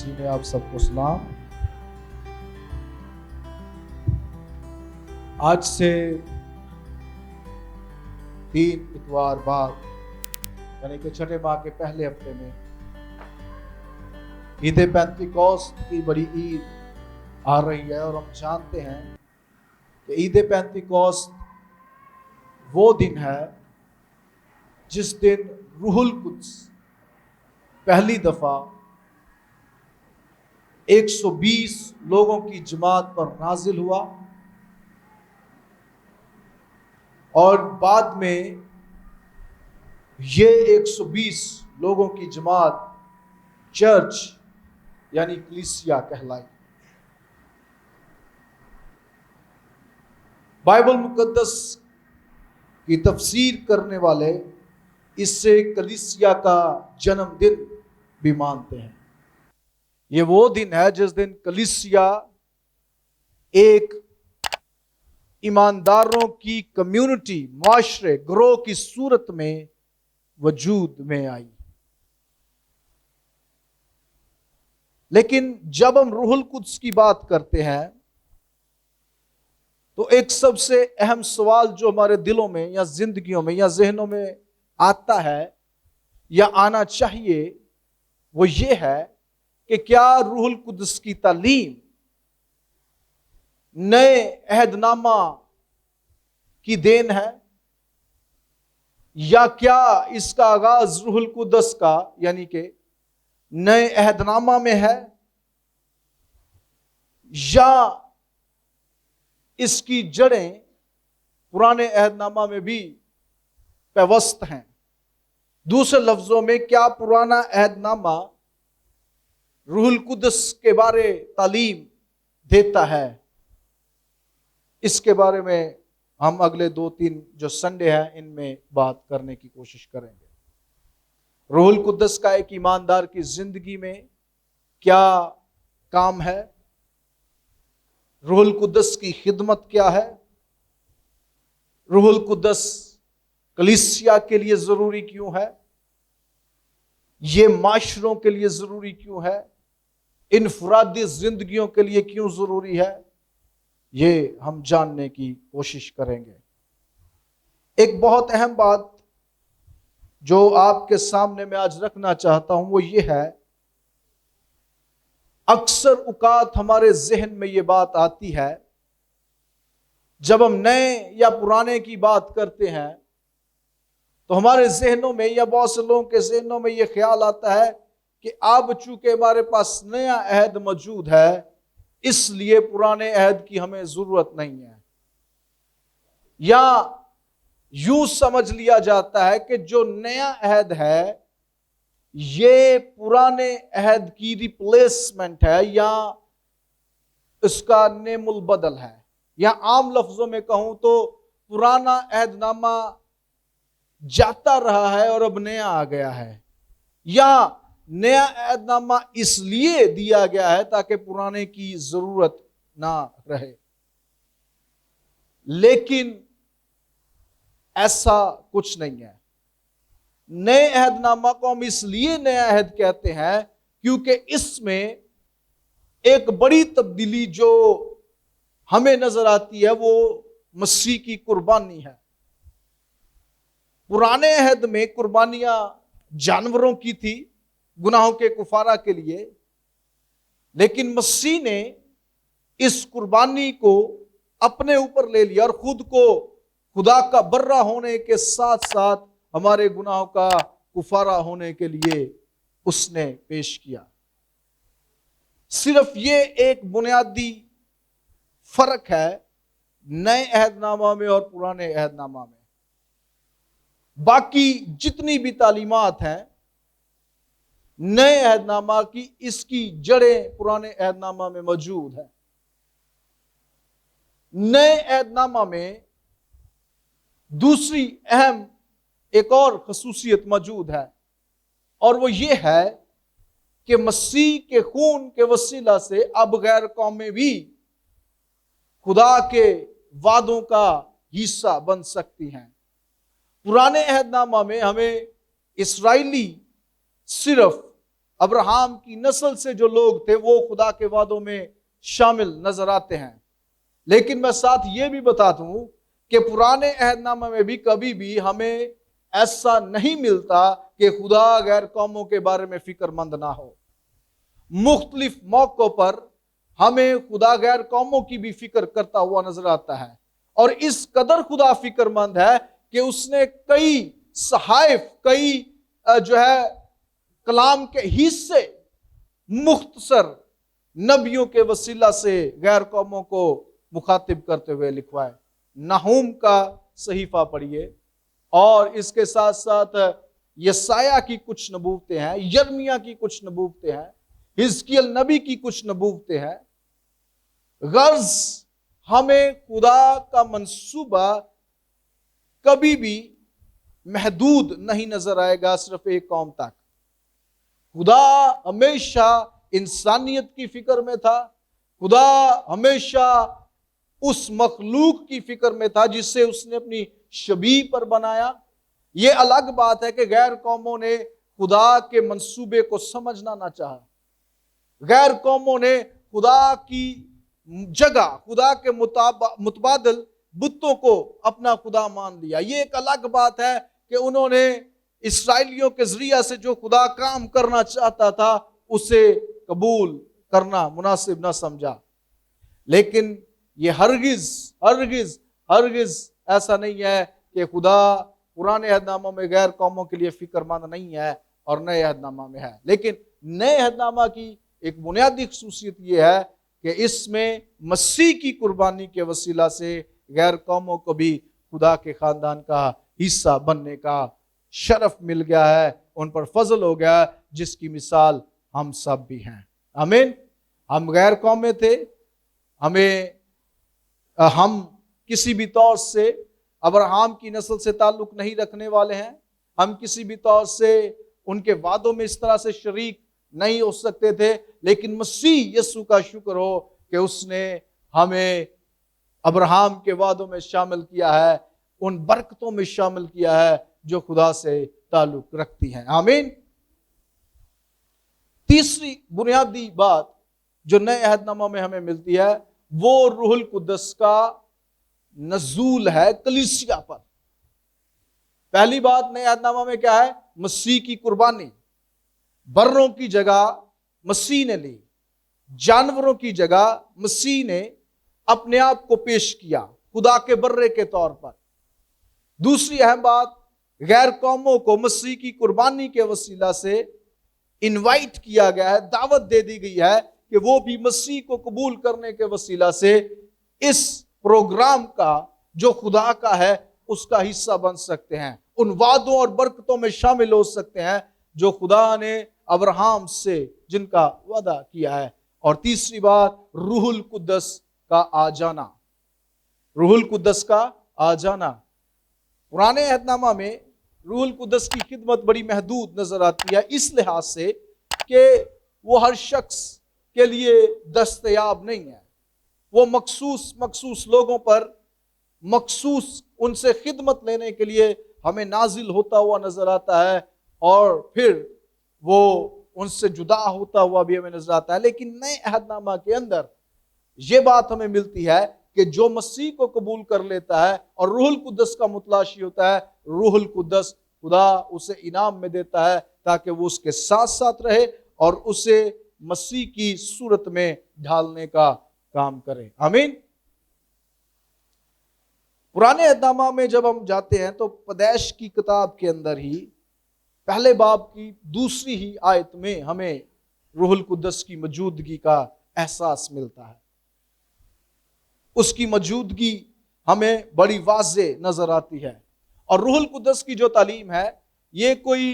مسیح میں آپ سب کو سلام۔ آج سے 3 اتوار بعد یعنی کہ چھٹے ماہ کے پہلے ہفتے میں عید پینتیکوست کی بڑی عید آ رہی ہے، اور ہم جانتے ہیں کہ عید پینتیکوست وہ دن ہے جس دن روح القدس پہلی دفعہ 120 لوگوں کی جماعت پر نازل ہوا، اور بعد میں یہ 120 لوگوں کی جماعت چرچ یعنی کلیسیا کہلائی۔ بائبل مقدس کی تفسیر کرنے والے اس سے کلیسیا کا جنم دن بھی مانتے ہیں۔ یہ وہ دن ہے جس دن کلیسیا ایک ایمانداروں کی کمیونٹی، معاشرے، گروہ کی صورت میں وجود میں آئی۔ لیکن جب ہم روح القدس کی بات کرتے ہیں تو ایک سب سے اہم سوال جو ہمارے دلوں میں یا زندگیوں میں یا ذہنوں میں آتا ہے یا آنا چاہیے، وہ یہ ہے کہ کیا روح القدس کی تعلیم نئے عہد نامہ کی دین ہے، یا کیا اس کا آغاز روح القدس کا یعنی کہ نئے عہد نامہ میں ہے، یا اس کی جڑیں پرانے عہد نامہ میں بھی پیوست ہیں؟ دوسرے لفظوں میں، کیا پرانا عہد نامہ روح القدس کے بارے تعلیم دیتا ہے؟ اس کے بارے میں ہم اگلے 2-3 جو سنڈے ہیں ان میں بات کرنے کی کوشش کریں گے۔ روح القدس کا ایک ایماندار کی زندگی میں کیا کام ہے؟ روح القدس کی خدمت کیا ہے؟ روح القدس کلیسیا کے لیے ضروری کیوں ہے؟ یہ معاشروں کے لیے ضروری کیوں ہے؟ انفرادی زندگیوں کے لیے کیوں ضروری ہے؟ یہ ہم جاننے کی کوشش کریں گے۔ ایک بہت اہم بات جو آپ کے سامنے میں آج رکھنا چاہتا ہوں وہ یہ ہے، اکثر اوقات ہمارے ذہن میں یہ بات آتی ہے جب ہم نئے یا پرانے کی بات کرتے ہیں تو ہمارے ذہنوں میں یا بہت سے لوگوں کے ذہنوں میں یہ خیال آتا ہے کہ اب چونکہ ہمارے پاس نیا عہد موجود ہے اس لیے پرانے عہد کی ہمیں ضرورت نہیں ہے، یا یوں سمجھ لیا جاتا ہے کہ جو نیا عہد ہے یہ پرانے عہد کی ریپلیسمنٹ ہے یا اس کا نیم البدل ہے، یا عام لفظوں میں کہوں تو پرانا عہد نامہ جاتا رہا ہے اور اب نیا آ گیا ہے، یا نیا عہد نامہ اس لیے دیا گیا ہے تاکہ پرانے کی ضرورت نہ رہے۔ لیکن ایسا کچھ نہیں ہے۔ نئے عہد نامہ کو ہم اس لیے نیا عہد کہتے ہیں کیونکہ اس میں ایک بڑی تبدیلی جو ہمیں نظر آتی ہے وہ مسیح کی قربانی ہے۔ پرانے عہد میں قربانیاں جانوروں کی تھی گناہوں کے کفارہ کے لیے، لیکن مسیح نے اس قربانی کو اپنے اوپر لے لیا اور خود کو خدا کا برہ ہونے کے ساتھ ساتھ ہمارے گناہوں کا کفارہ ہونے کے لیے اس نے پیش کیا۔ صرف یہ ایک بنیادی فرق ہے نئے عہد نامہ میں اور پرانے عہد نامہ میں۔ باقی جتنی بھی تعلیمات ہیں نئے عہد نامہ کی، اس کی جڑیں پرانے عہد نامہ میں موجود ہیں۔ نئے عہد نامہ میں دوسری اہم ایک اور خصوصیت موجود ہے، اور وہ یہ ہے کہ مسیح کے خون کے وسیلہ سے اب غیر قومیں بھی خدا کے وعدوں کا حصہ بن سکتی ہیں۔ پرانے عہد نامہ میں ہمیں اسرائیلی صرف ابراہم کی نسل سے جو لوگ تھے وہ خدا کے وعدوں میں شامل نظر آتے ہیں. لیکن میں ساتھ یہ بھی بتا دوں کہ پرانے عہد نامہ میں بھی کبھی بھی ہمیں ایسا نہیں ملتا کہ خدا غیر قوموں کے بارے میں فکر مند نہ ہو. مختلف موقعوں پر ہمیں خدا غیر قوموں کی بھی فکر کرتا ہوا نظر آتا ہے، اور اس قدر خدا فکر مند ہے کہ اس نے کئی صحائف، کئی کلام کے حصے مختصر نبیوں کے وسیلہ سے غیر قوموں کو مخاطب کرتے ہوئے لکھوائے. نحوم کا صحیفہ پڑھیے، اور اس کے ساتھ ساتھ یسایہ کی کچھ نبوتیں ہیں، یرمیہ کی کچھ نبوتیں ہیں، حزقیل نبی کی کچھ نبوتیں ہیں. غرض ہمیں خدا کا منصوبہ کبھی بھی محدود نہیں نظر آئے گا صرف ایک قوم تک. خدا ہمیشہ انسانیت کی فکر میں تھا. خدا ہمیشہ اس مخلوق کی فکر میں تھا جسے اس نے اپنی شبیہ پر بنایا. یہ الگ بات ہے کہ غیر قوموں نے خدا کے منصوبے کو سمجھنا نہ چاہا. غیر قوموں نے خدا کی جگہ، خدا کے متبادل بتوں کو اپنا خدا مان لیا. یہ ایک الگ بات ہے کہ انہوں نے اسرائیلیوں کے ذریعہ سے جو خدا کام کرنا چاہتا تھا اسے قبول کرنا مناسب نہ سمجھا. لیکن یہ ہرگز ایسا نہیں ہے کہ خدا پرانے عہد ناموں میں غیر قوموں کے لیے فکر مند نہیں ہے اور نئے عہد نامہ میں ہے. لیکن نئے عہد نامہ کی ایک بنیادی خصوصیت یہ ہے کہ اس میں مسیح کی قربانی کے وسیلہ سے غیر قوموں کو بھی خدا کے خاندان کا حصہ بننے کا شرف مل گیا ہے، ان پر فضل ہو گیا ہے، جس کی مثال ہم سب بھی ہیں. آمین. ہم غیر قوم میں تھے، ہم کسی بھی طور سے ابراہم کی نسل سے تعلق نہیں رکھنے والے ہیں. ہم کسی بھی طور سے ان کے وعدوں میں اس طرح سے شریک نہیں ہو سکتے تھے. لیکن مسیح یسوع کا شکر ہو کہ اس نے ہمیں ابراہم کے وعدوں میں شامل کیا ہے، ان برکتوں میں شامل کیا ہے جو خدا سے تعلق رکھتی ہیں. آمین. تیسری بنیادی بات جو نئے عہد نامہ میں ہمیں ملتی ہے وہ روح القدس کا نزول ہے کلیسیا پر. پہلی بات نئے عہد نامہ میں کیا ہے؟ مسیح کی قربانی. بروں کی جگہ مسیح نے لی، جانوروں کی جگہ مسیح نے اپنے آپ کو پیش کیا خدا کے برے کے طور پر. دوسری اہم بات، غیر قوموں کو مسیح کی قربانی کے وسیلہ سے انوائٹ کیا گیا ہے، دعوت دے دی گئی ہے کہ وہ بھی مسیح کو قبول کرنے کے وسیلہ سے اس پروگرام کا جو خدا کا ہے اس کا حصہ بن سکتے ہیں، ان وعدوں اور برکتوں میں شامل ہو سکتے ہیں جو خدا نے ابراہم سے جن کا وعدہ کیا ہے. اور تیسری بات، روح القدس کا آ جانا. روح القدس کا آ جانا. پرانے عہد نامہ میں روح القدس کی خدمت بڑی محدود نظر آتی ہے، اس لحاظ سے کہ وہ ہر شخص کے لیے دستیاب نہیں ہے. وہ مخصوص لوگوں پر مخصوص ان سے خدمت لینے کے لیے ہمیں نازل ہوتا ہوا نظر آتا ہے، اور پھر وہ ان سے جدا ہوتا ہوا بھی ہمیں نظر آتا ہے. لیکن نئے عہد نامہ کے اندر یہ بات ہمیں ملتی ہے کہ جو مسیح کو قبول کر لیتا ہے اور روح القدس کا متلاشی ہوتا ہے، روح القدس خدا اسے انعام میں دیتا ہے تاکہ وہ اس کے ساتھ ساتھ رہے اور اسے مسیح کی صورت میں ڈھالنے کا کام کرے. آمین. پرانے عہد نامہ میں جب ہم جاتے ہیں تو پیدائش کی کتاب کے اندر ہی پہلے باب کی دوسری ہی آیت میں ہمیں روح القدس کی موجودگی کا احساس ملتا ہے. اس کی موجودگی ہمیں بڑی واضح نظر آتی ہے. اور روح القدس کی جو تعلیم ہے یہ کوئی،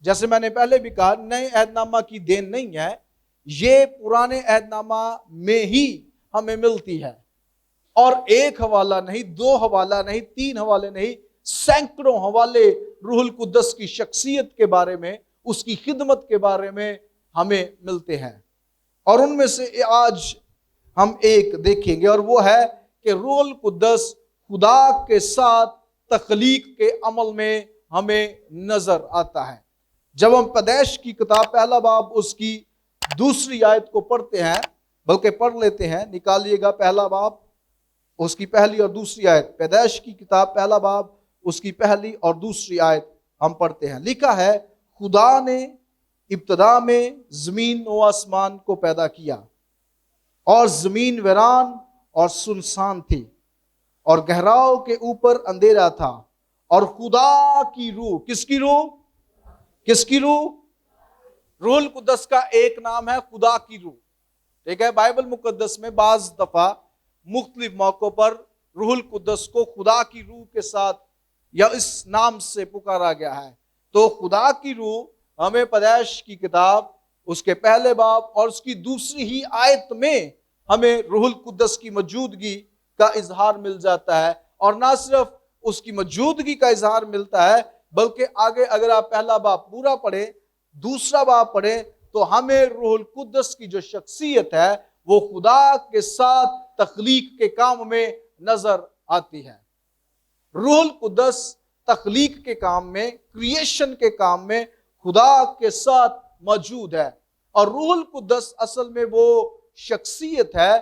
جیسے میں نے پہلے بھی کہا، نئے عہد نامہ کی دین نہیں ہے، یہ پرانے عہد نامہ میں ہی ہمیں ملتی ہے. اور ایک حوالہ نہیں، دو حوالہ نہیں، تین حوالے نہیں، سینکڑوں حوالے روح القدس کی شخصیت کے بارے میں، اس کی خدمت کے بارے میں ہمیں ملتے ہیں. اور ان میں سے آج ہم ایک دیکھیں گے، اور وہ ہے کہ روح القدس خدا کے ساتھ تخلیق کے عمل میں ہمیں نظر آتا ہے. جب ہم پیدائش کی کتاب پہلا باب اس کی دوسری آیت کو پڑھتے ہیں، بلکہ پڑھ لیتے ہیں، نکالیے گا پہلا باب اس کی پہلی اور دوسری آیت، پیدائش کی کتاب پہلا باب اس کی پہلی اور دوسری آیت ہم پڑھتے ہیں۔ لکھا ہے، خدا نے ابتدا میں زمین و آسمان کو پیدا کیا، اور زمین ویران اور سنسان تھی، اور گہراؤں کے اوپر اندھیرا تھا، اور خدا کی روح، کس کی روح؟ کس کی روح؟ روح القدس کا ایک نام ہے خدا کی روح، ٹھیک ہے؟ بائبل مقدس میں بعض دفعہ مختلف موقعوں پر روح القدس کو خدا کی روح کے ساتھ یا اس نام سے پکارا گیا ہے۔ تو خدا کی روح ہمیں پیدائش کی کتاب اس کے پہلے باب اور اس کی دوسری ہی آیت میں ہمیں روح القدس کی موجودگی کا اظہار مل جاتا ہے، اور نہ صرف اس کی موجودگی کا اظہار ملتا ہے، بلکہ آگے اگر آپ پہلا باب پورا پڑھیں، دوسرا باب پڑھیں، تو ہمیں روح القدس کی جو شخصیت ہے وہ خدا کے ساتھ تخلیق کے کام میں نظر آتی ہے۔ روح القدس تخلیق کے کام میں، کریشن کے کام میں خدا کے ساتھ موجود ہے، اور روح القدس اصل میں وہ شخصیت ہے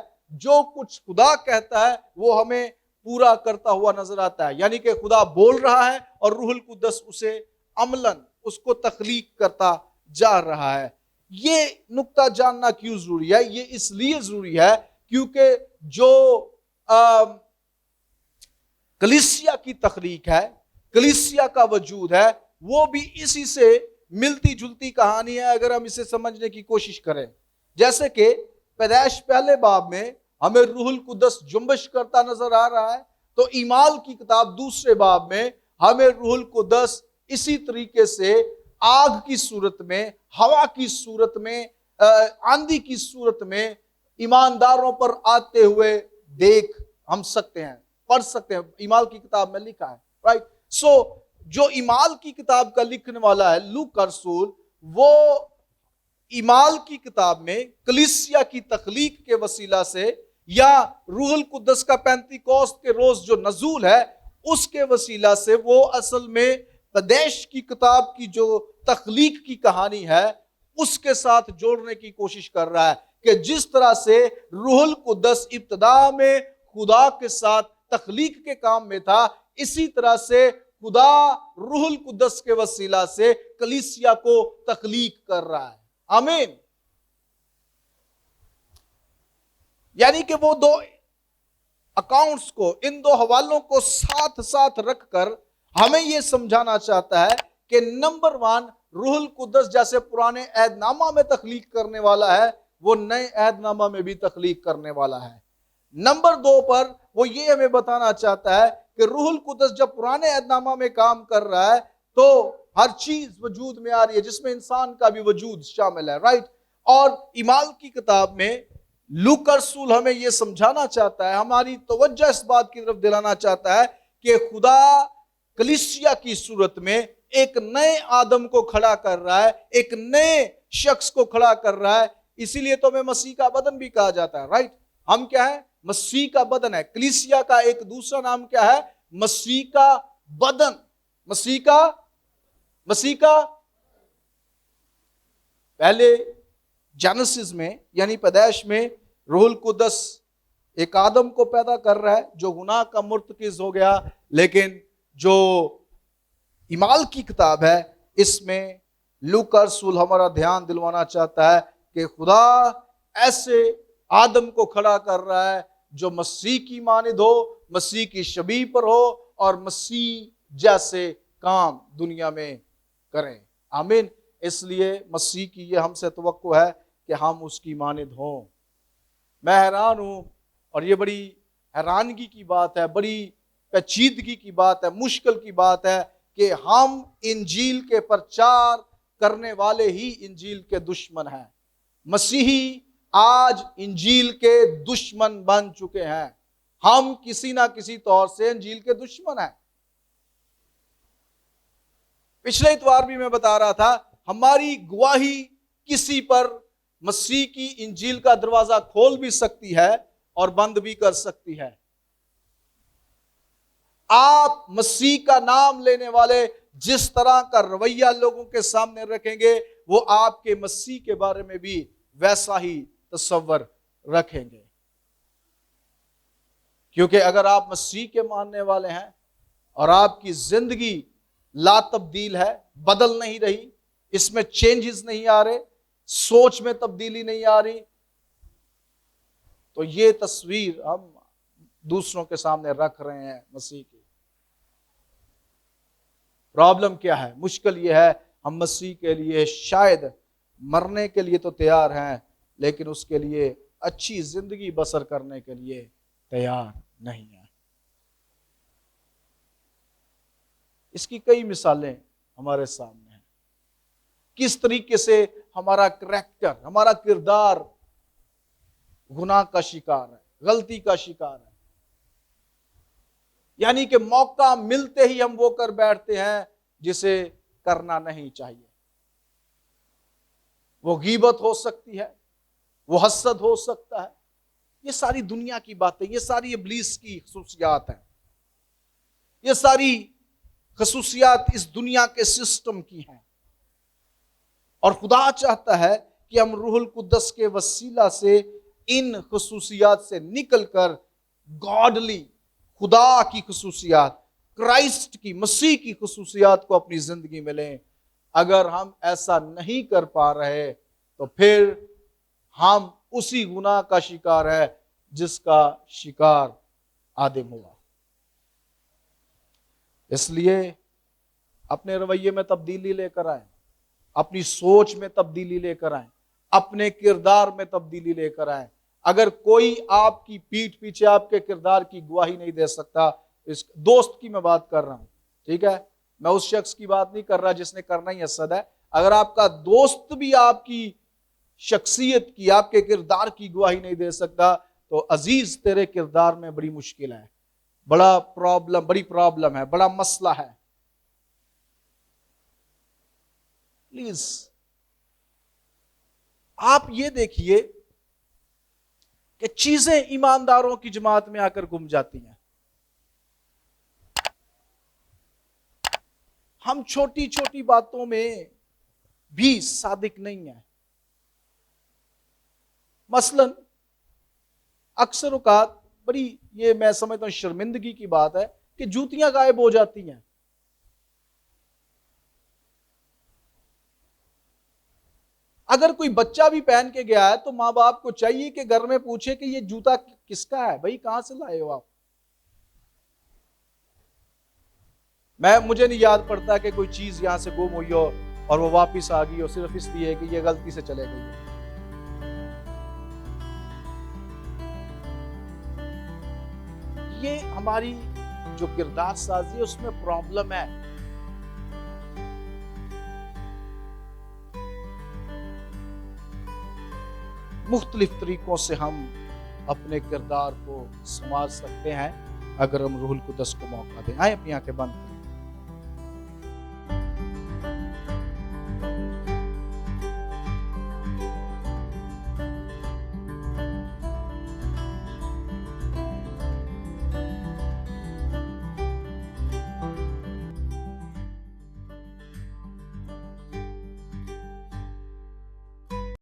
جو کچھ خدا کہتا ہے وہ ہمیں پورا کرتا ہوا نظر آتا ہے، یعنی کہ خدا بول رہا ہے اور روح القدس اسے عملاً اس کو تخلیق کرتا جا رہا ہے۔ یہ نقطہ جاننا کیوں ضروری ہے؟ یہ اس لیے ضروری ہے کیونکہ جو کلیسیا کی تخلیق ہے، کلیسیا کا وجود ہے، وہ بھی اسی سے ملتی جلتی کہانی ہے اگر ہم اسے سمجھنے کی کوشش کریں۔ جیسے کہ پیدائش پہلے باب میں ہمیں روح القدس جنبش کرتا نظر آ رہا ہے، تو اعمال کی کتاب دوسرے باب میں ہمیں روح القدس اسی طریقے سے آگ کی صورت میں، ہوا کی صورت میں، آندھی کی صورت میں ایمانداروں پر آتے ہوئے دیکھ ہم سکتے ہیں، پڑھ سکتے ہیں۔ اعمال کی کتاب میں لکھا ہے، رائٹ؟ سو جو اعمال کی کتاب کا لکھنے والا ہے لوکا رسول، وہ اعمال کی کتاب میں کلیسیا کی تخلیق کے وسیلہ سے یا روح القدس کا پینتیکوست کے روز جو نزول ہے اس کے وسیلہ سے وہ اصل میں پیدائش کی کتاب کی جو تخلیق کی کہانی ہے اس کے ساتھ جوڑنے کی کوشش کر رہا ہے کہ جس طرح سے روح القدس ابتدا میں خدا کے ساتھ تخلیق کے کام میں تھا، اسی طرح سے خدا روح القدس کے وسیلہ سے کلیسیا کو تخلیق کر رہا ہے۔ آمین۔ یعنی کہ وہ دو اکاؤنٹس کو، ان دو حوالوں کو ساتھ ساتھ رکھ کر ہمیں یہ سمجھانا چاہتا ہے کہ نمبر 1، روح القدس جیسے پرانے عہد نامہ میں تخلیق کرنے والا ہے، وہ نئے عہد نامہ میں بھی تخلیق کرنے والا ہے۔ نمبر 2 پر وہ یہ ہمیں بتانا چاہتا ہے کہ روح القدس جب پرانے عہد نامہ میں کام کر رہا ہے تو ہر چیز وجود میں آ رہی ہے جس میں انسان کا بھی وجود شامل ہے، رائٹ؟ اور اعمال کی کتاب میں لوکا رسول ہمیں یہ سمجھانا چاہتا ہے، ہماری توجہ اس بات کی طرف دلانا چاہتا ہے کہ خدا کلیسیا کی صورت میں ایک نئے آدم کو کھڑا کر رہا ہے، ایک نئے شخص کو کھڑا کر رہا ہے۔ اسی لیے تو ہمیں مسیح کا بدن بھی کہا جاتا ہے، رائٹ؟ ہم کیا ہے؟ مسیح کا بدن ہے۔ کلیسیا کا ایک دوسرا نام کیا ہے؟ مسیح کا بدن۔ مسیح کا پہلے جینیسس میں یعنی پیدائش میں روح القدس ایک آدم کو پیدا کر رہا ہے جو گناہ کا مرتکز ہو گیا، لیکن جو اعمال کی کتاب ہے اس میں لوکا رسول ہمارا دھیان دلوانا چاہتا ہے کہ خدا ایسے آدم کو کھڑا کر رہا ہے جو مسیح کی مانند ہو، مسیح کی شبیہ پر ہو اور مسیح جیسے کام دنیا میں کریں۔ آمین۔ اس لیے مسیح کی یہ ہم سے توقع ہے کہ ہم اس کی مانند ہوں۔ میں حیران ہوں، اور یہ بڑی حیرانگی کی بات ہے، بڑی پیچیدگی کی بات ہے، مشکل کی بات ہے کہ ہم انجیل کے پرچار کرنے والے ہی انجیل کے دشمن ہیں۔ مسیحی آج انجیل کے دشمن بن چکے ہیں۔ ہم کسی نہ کسی طور سے انجیل کے دشمن ہیں۔ پچھلے اتوار بھی میں بتا رہا تھا، ہماری گواہی کسی پر مسیح کی انجیل کا دروازہ کھول بھی سکتی ہے اور بند بھی کر سکتی ہے۔ آپ مسیح کا نام لینے والے جس طرح کا رویہ لوگوں کے سامنے رکھیں گے وہ آپ کے مسیح کے بارے میں بھی ویسا ہی تصور رکھیں گے. کیونکہ اگر آپ مسیح کے ماننے والے ہیں اور آپ کی زندگی لا تبدیل ہے، بدل نہیں رہی، اس میں چینجز نہیں آ رہے، سوچ میں تبدیلی نہیں آ رہی، تو یہ تصویر ہم دوسروں کے سامنے رکھ رہے ہیں مسیح کی. پرابلم کیا ہے؟ مشکل یہ ہے ہم مسیح کے لیے شاید مرنے کے لیے تو تیار ہیں، لیکن اس کے لیے اچھی زندگی بسر کرنے کے لیے تیار نہیں ہیں. اس کی کئی مثالیں ہمارے سامنے ہیں. کس طریقے سے ہمارا کریکٹر، ہمارا کردار گناہ کا شکار ہے، غلطی کا شکار ہے. یعنی کہ موقع ملتے ہی ہم وہ کر بیٹھتے ہیں جسے کرنا نہیں چاہیے. وہ غیبت ہو سکتی ہے، وہ حسد ہو سکتا ہے. یہ ساری دنیا کی باتیں، یہ ساری ابلیس کی خصوصیات ہیں، یہ ساری خصوصیات اس دنیا کے سسٹم کی ہیں. اور خدا چاہتا ہے کہ ہم روح القدس کے وسیلہ سے ان خصوصیات سے نکل کر گاڈلی، خدا کی خصوصیات، کرائسٹ کی، مسیح کی خصوصیات کو اپنی زندگی میں لیں. اگر ہم ایسا نہیں کر پا رہے تو پھر ہم اسی گناہ کا شکار ہے جس کا شکار آدم ہوا. اس لیے اپنے رویے میں تبدیلی لے کر آئیں، اپنی سوچ میں تبدیلی لے کر آئیں، اپنے کردار میں تبدیلی لے کر آئیں. اگر کوئی آپ کی پیٹھ پیچھے آپ کے کردار کی گواہی نہیں دے سکتا، اس دوست کی میں بات کر رہا ہوں، ٹھیک ہے، میں اس شخص کی بات نہیں کر رہا جس نے کرنا ہی حسد ہے. اگر آپ کا دوست بھی آپ کی شخصیت کی، آپ کے کردار کی گواہی نہیں دے سکتا تو عزیز تیرے کردار میں بڑی مشکل ہے، بڑی پرابلم ہے، بڑا مسئلہ ہے. پلیز آپ یہ دیکھیے کہ چیزیں ایمانداروں کی جماعت میں آ کر گم جاتی ہیں. ہم چھوٹی چھوٹی باتوں میں بھی صادق نہیں ہیں. مثلا اکثر اوقات بڑی، یہ میں سمجھتا ہوں شرمندگی کی بات ہے کہ جوتیاں غائب ہو جاتی ہیں. اگر کوئی بچہ بھی پہن کے گیا ہے تو ماں باپ کو چاہیے کہ گھر میں پوچھے کہ یہ جوتا کس کا ہے بھائی، کہاں سے لائے ہو آپ. مجھے نہیں یاد پڑتا کہ کوئی چیز یہاں سے گم ہوئی ہو اور وہ واپس آ گئی ہو صرف اس لیے کہ یہ غلطی سے چلے گئی ہے. یہ ہماری جو کردار سازی ہے اس میں پرابلم ہے. مختلف طریقوں سے ہم اپنے کردار کو سنوار سکتے ہیں اگر ہم روح القدس کو موقع دیں. آئیں اپنی آنکھیں بند کریں.